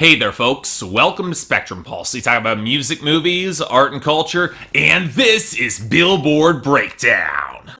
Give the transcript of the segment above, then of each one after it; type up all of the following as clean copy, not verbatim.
Hey there, folks. Welcome to Spectrum Pulse. We talk about music, movies, art, and culture, and this is Billboard Breakdown.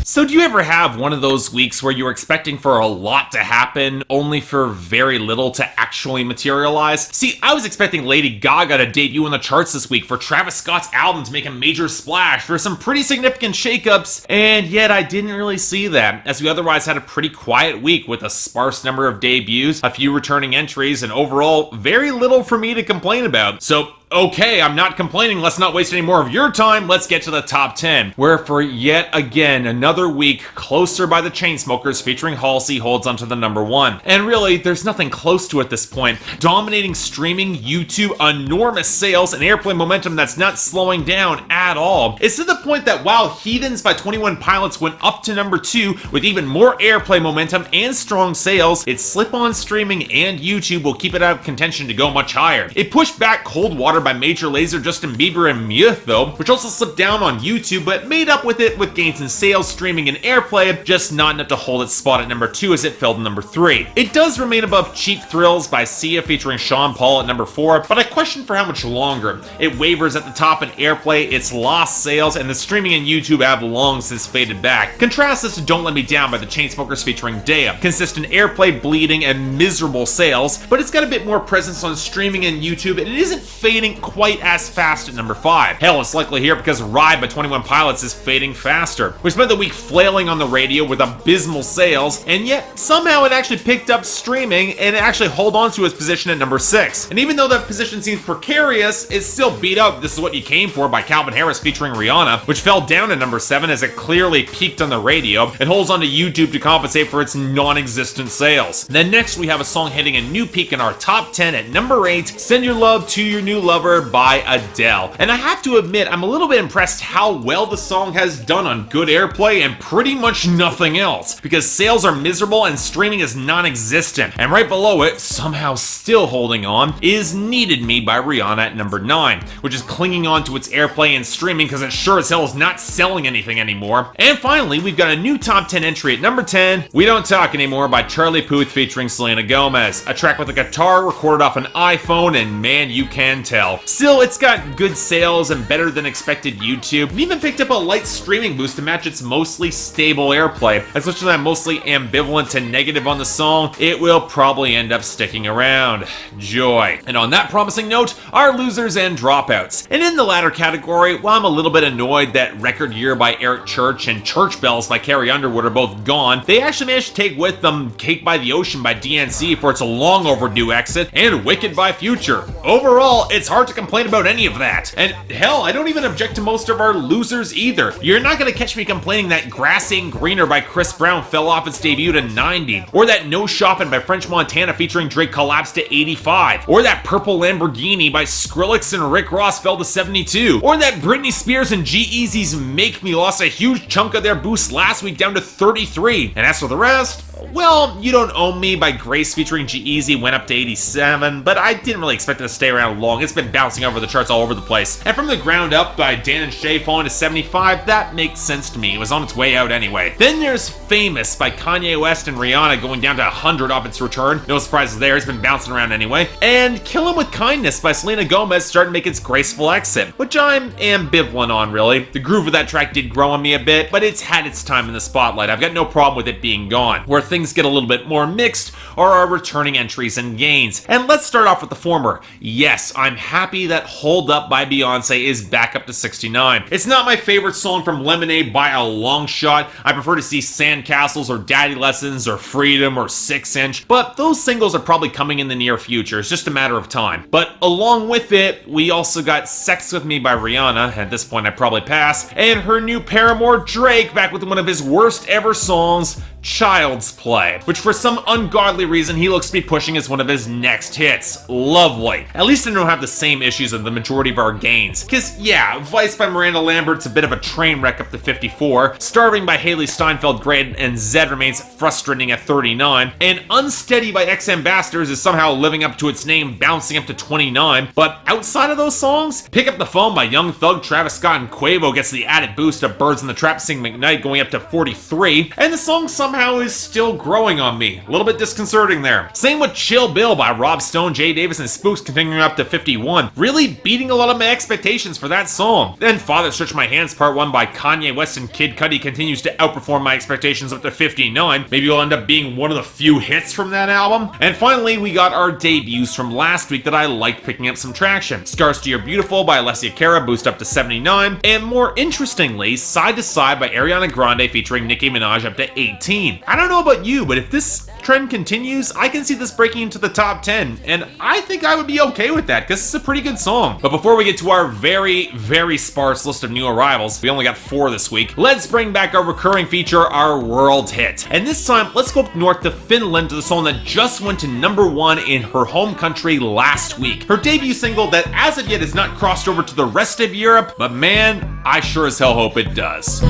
So do you ever have one of those weeks where you're expecting for a lot to happen, only for very little to actually materialize? See, I was expecting Lady Gaga to debut in the charts this week, for Travis Scott's album to make a major splash, for some pretty significant shakeups, and yet I didn't really see that, as we otherwise had a pretty quiet week with a sparse number of debuts, a few returning entries, and overall, very little for me to complain about. So, okay, I'm not complaining. Let's not waste any more of your time. Let's get to the top 10, where for yet again another week, Closer by the Chainsmokers featuring Halsey holds onto the number 1. And really, there's nothing close to at this point. Dominating streaming, YouTube, enormous sales, and airplay momentum that's not slowing down at all. It's to the point that while Heathens by 21 Pilots went up to number 2 with even more airplay momentum and strong sales, its slip-on streaming and YouTube will keep it out of contention to go much higher. It pushed back Cold Water by Major Lazer, Justin Bieber, and Mute though, which also slipped down on YouTube, but made up with it with gains in sales, streaming, and airplay, just not enough to hold its spot at number 2 as it fell to number 3. It does remain above Cheap Thrills by Sia featuring Sean Paul at number 4, but I question for how much longer. It wavers at the top in airplay, it's lost sales, and the streaming and YouTube have long since faded back. Contrast this to Don't Let Me Down by the Chainsmokers featuring Daya. Consistent airplay, bleeding, and miserable sales, but it's got a bit more presence on streaming and YouTube, and it isn't fading quite as fast at number 5. Hell, it's likely here because Ride by 21 Pilots is fading faster. We spent the week flailing on the radio with abysmal sales, and yet somehow it actually picked up streaming and it actually held on to its position at number 6. And even though that position seems precarious, it's still beat up This Is What You Came For by Calvin Harris featuring Rihanna, which fell down to number 7 as it clearly peaked on the radio. It holds on to YouTube to compensate for its non-existent sales. Then next we have a song hitting a new peak in our top 10 at number 8, Send Your Love to Your New Lover by Adele. And I have to admit, I'm a little bit impressed how well the song has done on good airplay and pretty much nothing else, because sales are miserable and streaming is non-existent. And right below it, somehow still holding on, is Needed Me by Rihanna at number 9, which is clinging on to its airplay and streaming because it sure as hell is not selling anything anymore. And finally, we've got a new top 10 entry at number 10, We Don't Talk Anymore by Charlie Puth featuring Selena Gomez, a track with a guitar recorded off an iPhone, and man, you can tell. Still, it's got good sales and better than expected YouTube, and even picked up a light streaming boost to match its mostly stable airplay. As much as I'm mostly ambivalent to negative on the song, it will probably end up sticking around. Joy. And on that promising note, our losers and dropouts. And in the latter category, while I'm a little bit annoyed that Record Year by Eric Church and Church Bells by Carrie Underwood are both gone, they actually managed to take with them Cake by the Ocean by DNC for its long overdue exit, and Wicked by Future. Overall, it's hard to complain about any of that. And hell, I don't even object to most of our losers either. You're not gonna catch me complaining that Grass Ain't Greener by Chris Brown fell off its debut to 90, or that No Shoppin' by French Montana featuring Drake collapsed to 85, or that Purple Lamborghini by Skrillex and Rick Ross fell to 72, or that Britney Spears and G-Eazy's Make Me lost a huge chunk of their boost last week down to 33. And as for the rest, well, You Don't Own Me by Grace featuring G-Eazy went up to 87, but I didn't really expect it to stay around long. It's been bouncing over the charts all over the place. And From the Ground Up by Dan and Shay falling to 75, that makes sense to me. It was on its way out anyway. Then there's Famous by Kanye West and Rihanna going down to 100 off its return. No surprises there, it's been bouncing around anyway. And Kill 'Em With Kindness by Selena Gomez starting to make its graceful exit, which I'm ambivalent on really. The groove of that track did grow on me a bit, but it's had its time in the spotlight. I've got no problem with it being gone. Where things get a little bit more mixed are our returning entries and gains. And let's start off with the former. Yes, I'm happy that Hold Up by Beyonce is back up to 69. It's not my favorite song from Lemonade by a long shot. I prefer to see Sandcastles or Daddy Lessons or Freedom or 6 Inch, but those singles are probably coming in the near future. It's just a matter of time. But along with it, we also got Sex With Me by Rihanna, at this point I'd probably pass, and her new paramour Drake back with one of his worst ever songs, Child's Play, which for some ungodly reason he looks to be pushing as one of his next hits. Lovely. At least I don't have the same same issues of the majority of our gains. Cause yeah, Vice by Miranda Lambert's a bit of a train wreck up to 54, Starving by Haley Steinfeld great, and Zed remains frustrating at 39, and Unsteady by X-Ambassadors is somehow living up to its name, bouncing up to 29, but outside of those songs, Pick Up the Phone by Young Thug, Travis Scott, and Quavo gets the added boost of Birds in the Trap Sing McKnight going up to 43, and the song somehow is still growing on me. A little bit disconcerting there. Same with Chill Bill by Rob Stone, Jay Davis, and Spooks continuing up to 51, really beating a lot of my expectations for that song. Then Father Stretch My Hands Part 1 by Kanye West and Kid Cudi continues to outperform my expectations up to 59. Maybe it'll end up being one of the few hits from that album. And finally, we got our debuts from last week that I liked picking up some traction. Scars to Your Beautiful by Alessia Cara boost up to 79, and more interestingly, Side to Side by Ariana Grande featuring Nicki Minaj up to 18. I don't know about you, but if this trend continues, I can see this breaking into the top 10, and I think I would be okay with that, because it's a pretty good song. But before we get to our very, very sparse list of new arrivals, we only got 4 this week, let's bring back our recurring feature, our world hit. And this time, let's go up north to Finland to the song that just went to #1 in her home country last week. Her debut single that as of yet has not crossed over to the rest of Europe, but man, I sure as hell hope it does.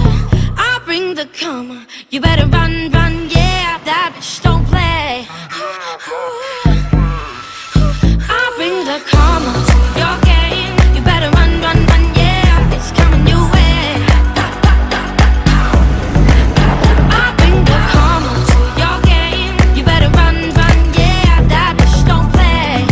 I bring the karma, you better run, run, yeah, that bitch don't play. I bring the karma to your game, you better run, run, run, yeah, it's coming your way. I bring the karma to your game, you better run, run, yeah, that bitch don't play.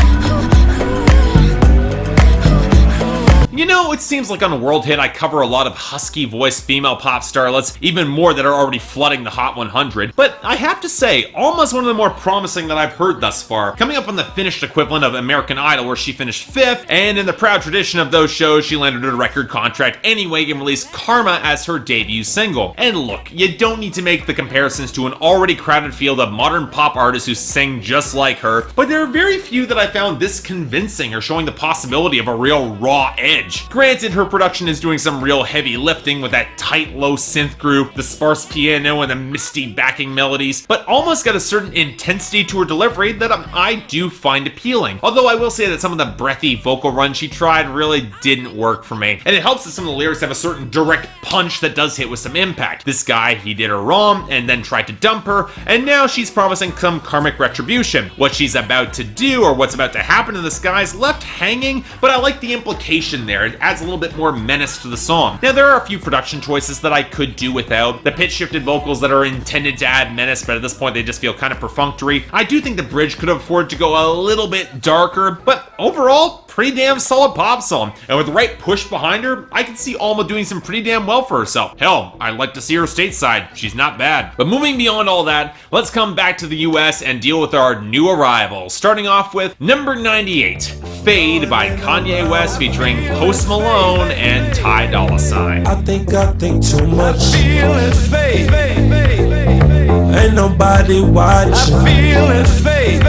You know, it seems like on a world hit I cover a lot of husky-voiced female pop starlets, even more that are already flooding the Hot 100, but I have to say, Alma's one of the more promising that I've heard thus far, coming up on the finished equivalent of American Idol where she finished 5th, and in the proud tradition of those shows, she landed a record contract anyway and released Karma as her debut single. And look, you don't need to make the comparisons to an already crowded field of modern pop artists who sing just like her, but there are very few that I found this convincing or showing the possibility of a real raw edge. Granted, her production is doing some real heavy lifting with that tight low synth groove, the sparse piano, and the misty backing melodies, but Alma's got a certain intensity to her delivery that I do find appealing. Although I will say that some of the breathy vocal runs she tried really didn't work for me, and it helps that some of the lyrics have a certain direct punch that does hit with some impact. This guy, he did her wrong, and then tried to dump her, and now she's promising some karmic retribution. What she's about to do, or what's about to happen to this guy's left hanging, but I like the implication there. It adds a little bit more menace to the song. Now, there are a few production choices that I could do without. The pitch-shifted vocals that are intended to add menace, but at this point they just feel kind of perfunctory. I do think the bridge could afford to go a little bit darker, but overall, pretty damn solid pop song. And with the right push behind her, I can see Alma doing some pretty damn well for herself. Hell, I'd like to see her stateside. She's not bad. But moving beyond all that, let's come back to the US and deal with our new arrivals. Starting off with number 98, Fade by Kanye West featuring Post Malone and Ty Dolla $ign. I think too much. I feel fade. Ain't nobody watching. I feel fade.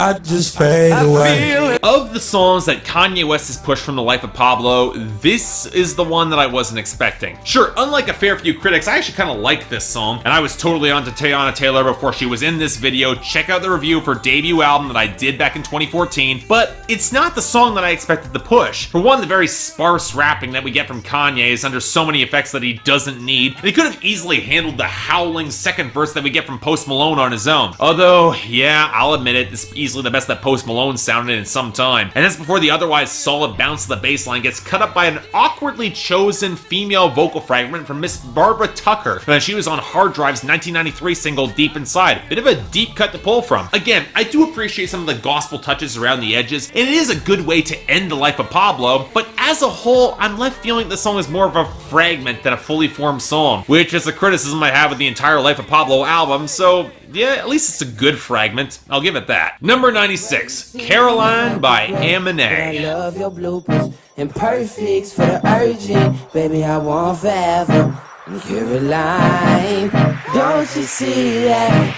I just fade away. Of the songs that Kanye West has pushed from the life of Pablo, this is the one that I wasn't expecting. Sure, unlike a fair few critics, I actually kind of like this song, and I was totally onto Teyana Taylor before she was in this video. Check out the review of her debut album that I did back in 2014, but it's not the song that I expected to push. For one, the very sparse rapping that we get from Kanye is under so many effects that he doesn't need, and he could have easily handled the howling second verse that we get from Post Malone on his own. Although, yeah, I'll admit it, this is easily the best that Post Malone sounded in some time. And that's before the otherwise solid bounce of the bass line gets cut up by an awkwardly chosen female vocal fragment from Miss Barbara Tucker when she was on Hard Drive's 1993 single Deep Inside. Bit of a deep cut to pull from. Again, I do appreciate some of the gospel touches around the edges, and it is a good way to end the life of Pablo, but as a whole, I'm left feeling the song is more of a fragment than a fully formed song, which is a criticism I have of the entire Life of Pablo album, so yeah, at least it's a good fragment. I'll give it that. Number 96, Caroline by Aminé. I love your bloopers and perfects for the urgent. Baby, I want forever. Caroline, don't you see that?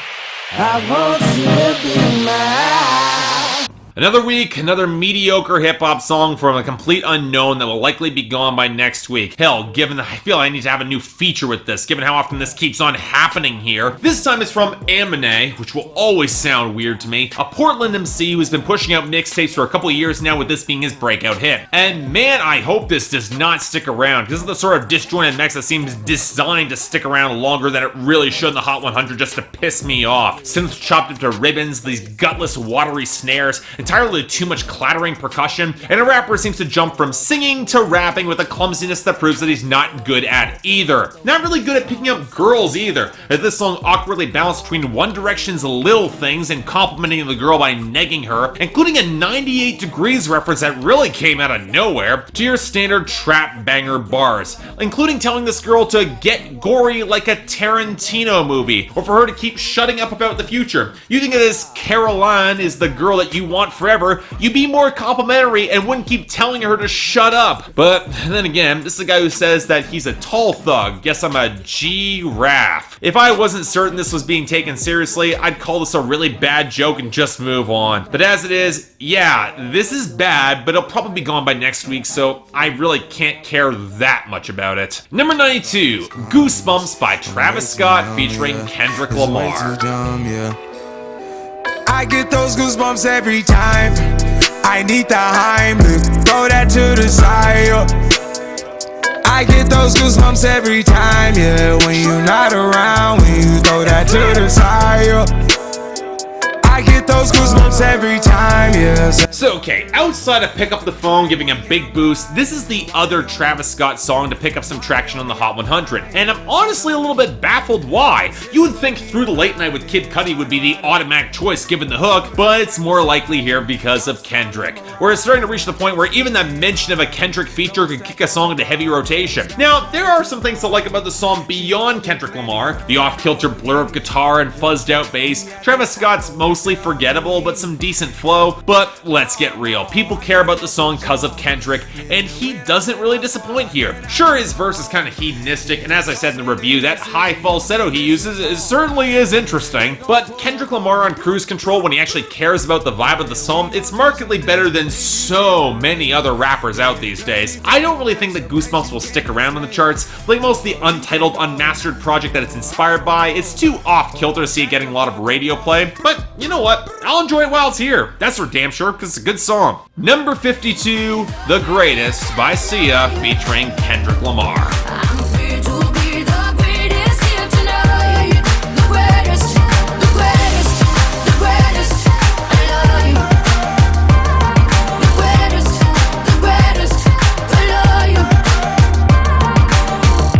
I want you to be mine. Another week, another mediocre hip-hop song from a complete unknown that will likely be gone by next week. Hell, given that I feel I need to have a new feature with this, given how often this keeps on happening here. This time it's from Aminé, which will always sound weird to me, a Portland MC who's been pushing out mixtapes for a couple of years now, with this being his breakout hit. And man, I hope this does not stick around, because this is the sort of disjointed mix that seems designed to stick around longer than it really should in the Hot 100 just to piss me off. Synths chopped into ribbons, these gutless watery snares, entirely too much clattering percussion, and a rapper seems to jump from singing to rapping with a clumsiness that proves that he's not good at either. Not really good at picking up girls either, as this song awkwardly balanced between One Direction's Little Things and complimenting the girl by negging her, including a 98 Degrees reference that really came out of nowhere, to your standard trap banger bars, including telling this girl to get gory like a Tarantino movie, or for her to keep shutting up about the future. You think of this Caroline is the girl that you want forever, you'd be more complimentary and wouldn't keep telling her to shut up. But then again, this is a guy who says that he's a tall thug. Guess I'm a giraffe. If I wasn't certain this was being taken seriously, I'd call this a really bad joke and just move on. But as it is, yeah, this is bad, but it'll probably be gone by next week, so I really can't care that much about it. Number 92, Goosebumps by Travis Scott featuring Kendrick Lamar. I get those goosebumps every time. I need the Heimlich, throw that to the side. I get those goosebumps every time, yeah. When you're not around, when you throw that to the side. I get those goosebumps every time, yeah. So okay, outside of Pick Up the Phone giving a big boost, this is the other Travis Scott song to pick up some traction on the Hot 100. And I'm honestly a little bit baffled why. You would think Through the Late Night with Kid Cudi would be the automatic choice given the hook, but it's more likely here because of Kendrick, where it's starting to reach the point where even the mention of a Kendrick feature could kick a song into heavy rotation. Now, there are some things to like about the song beyond Kendrick Lamar. The off-kilter blur of guitar and fuzzed out bass. Travis Scott's mostly forgettable, but some decent flow. But let's get real. People care about the song because of Kendrick, and he doesn't really disappoint here. Sure, his verse is kind of hedonistic, and as I said in the review, that high falsetto he uses certainly is interesting, but Kendrick Lamar on Cruise Control, when he actually cares about the vibe of the song, it's markedly better than so many other rappers out these days. I don't really think that Goosebumps will stick around in the charts. Like most of the untitled, unmastered project that it's inspired by, it's too off-kilter to see it getting a lot of radio play, but you know what? I'll enjoy it while it's here. That's for damn sure, because it's a good song. Number 52, The Greatest by Sia featuring Kendrick Lamar. I'm free to be the greatest here tonight. The greatest, the greatest, the greatest. I love you. The greatest, the greatest. I love you.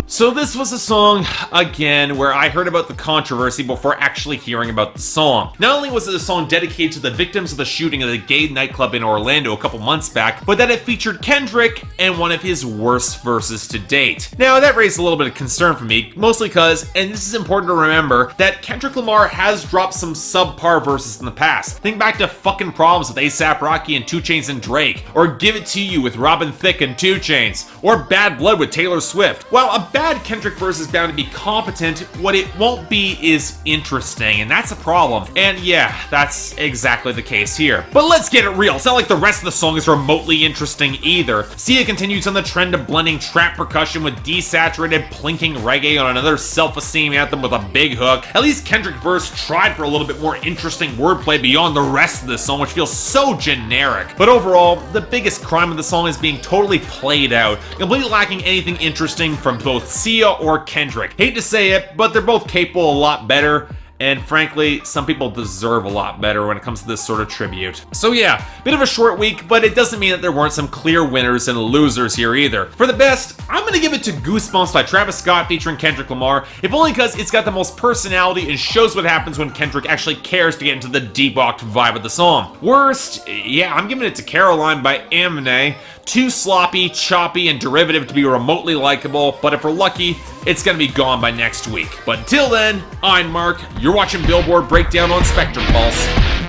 So this was a song, again, where I heard about the controversy before actually hearing about the song. Not only was it a song dedicated to the victims of the shooting of the gay nightclub in Orlando a couple months back, but that it featured Kendrick and one of his worst verses to date. Now, that raised a little bit of concern for me, mostly because, and this is important to remember, that Kendrick Lamar has dropped some subpar verses in the past. Think back to Fucking Problems with A$AP Rocky and 2 Chainz and Drake, or Give It To You with Robin Thicke and 2 Chainz, or Bad Blood with Taylor Swift. While a bad Kendrick verse is bound to be competent, what it won't be is interesting, and that's a problem. And yeah, that's exactly the case here. But let's get it real, it's not like the rest of the song is remotely interesting either. Sia continues on the trend of blending trap percussion with desaturated, plinking reggae on another self-esteem anthem with a big hook. At least Kendrick verse tried for a little bit more interesting wordplay beyond the rest of the song, which feels so generic. But overall, the biggest crime of the song is being totally played out, completely lacking anything interesting from both Sia or Kendrick. Hate to say it, but they're both capable a lot better, and frankly, some people deserve a lot better when it comes to this sort of tribute. So yeah, bit of a short week, but it doesn't mean that there weren't some clear winners and losers here either. For the best, I'm gonna give it to Goosebumps by Travis Scott featuring Kendrick Lamar, if only because it's got the most personality and shows what happens when Kendrick actually cares to get into the debauched vibe of the song. Worst, yeah, I'm giving it to Caroline by Aminé. Too sloppy, choppy, and derivative to be remotely likable, but if we're lucky, it's gonna be gone by next week. But until then, I'm Mark, you're watching Billboard Breakdown on Spectrum Pulse,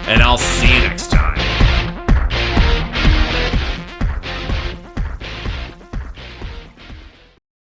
and I'll see you next time.